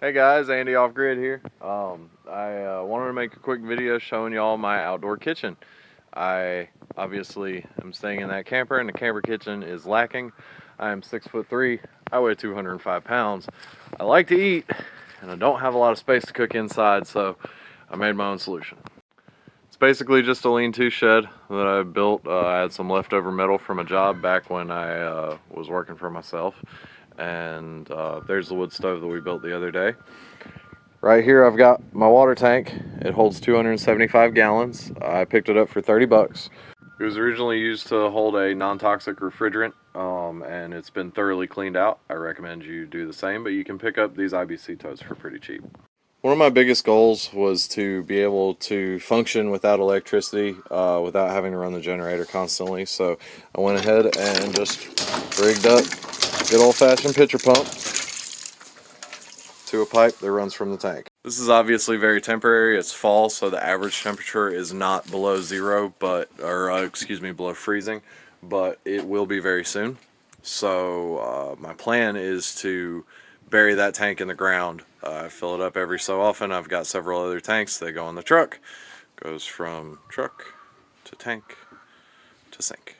Hey guys, Andy Off Grid here. I wanted to make a quick video showing y'all my outdoor kitchen. I obviously am staying in that camper and the camper kitchen is lacking. I am 6'3", I weigh 205 pounds. I like to eat and I don't have a lot of space to cook inside, so I made my own solution. It's basically just a lean-to shed that I built. I had some leftover metal from a job back when I was working for myself. And there's the wood stove that we built the other day. Right here I've got my water tank. It holds 275 gallons. I picked it up for 30 bucks. It was originally used to hold a non-toxic refrigerant, and it's been thoroughly cleaned out. I recommend you do the same, but you can pick up these IBC totes for pretty cheap. One of my biggest goals was to be able to function without electricity, without having to run the generator constantly. So I went ahead and just rigged up good old-fashioned pitcher pump to a pipe that runs from the tank. This is obviously very temporary. It's fall, so the average temperature is not below zero, below freezing, but it will be very soon. So my plan is to bury that tank in the ground. I fill it up every so often. I've got several other tanks that go in the truck. Goes from truck to tank to sink.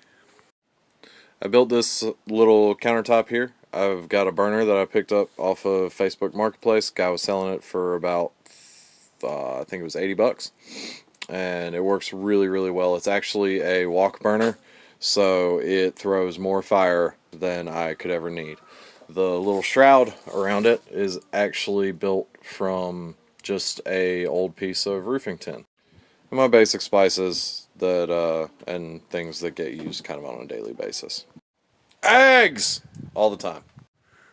I built this little countertop here. I've got a burner that I picked up off of Facebook Marketplace. Guy was selling it for about, I think it was 80 bucks. And it works really, really well. It's actually a walk burner, so it throws more fire than I could ever need. The little shroud around it is actually built from just a old piece of roofing tin. And my basic spices that and things that get used kind of on a daily basis. Eggs! All the time.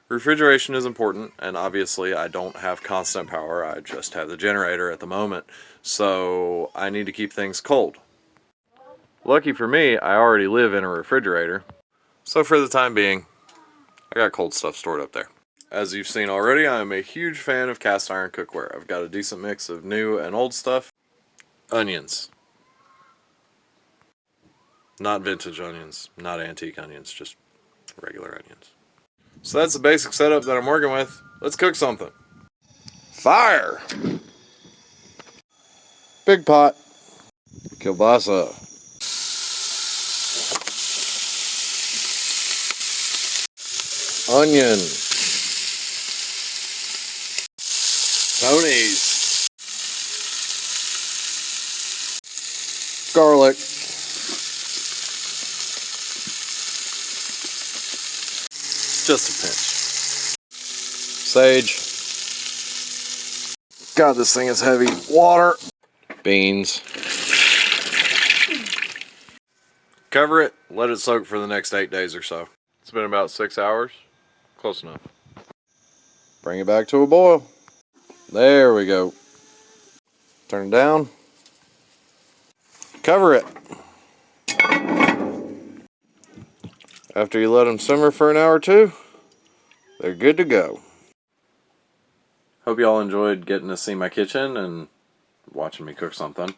Refrigeration is important, and obviously I don't have constant power. I just have the generator at the moment, so I need to keep things cold. Lucky for me, I already live in a refrigerator, so for the time being, I got cold stuff stored up there. As you've seen already, I am a huge fan of cast iron cookware. I've got a decent mix of new and old stuff. Onions. Not vintage onions, not antique onions, just regular onions. So that's the basic setup that I'm working with. Let's cook something. Fire! Big pot. Kielbasa. Onion. Tony's. Garlic. Just a pinch. Sage. God, this thing is heavy. Water. Beans. Cover it, let it soak for the next 8 days or so. It's been about 6 hours. Close enough. Bring it back to a boil. There we go. Turn it down. Cover it. After you let them simmer for an hour or two, they're good to go. Hope y'all enjoyed getting to see my kitchen and watching me cook something.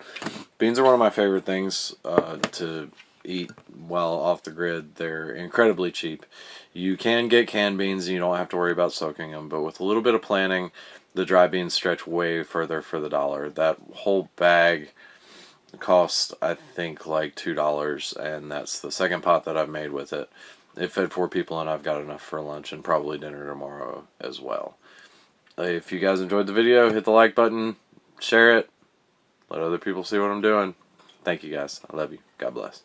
Beans are one of my favorite things to eat while off the grid. They're incredibly cheap. You can get canned beans and you don't have to worry about soaking them, but with a little bit of planning, the dry beans stretch way further for the dollar. That whole bag cost, I think, like $2, and that's the second pot that I've made with it. It fed 4 people and I've got enough for lunch and probably dinner tomorrow as well. If you guys enjoyed the video, hit the like button, share it, let other people see what I'm doing. Thank you guys. I love you. God bless.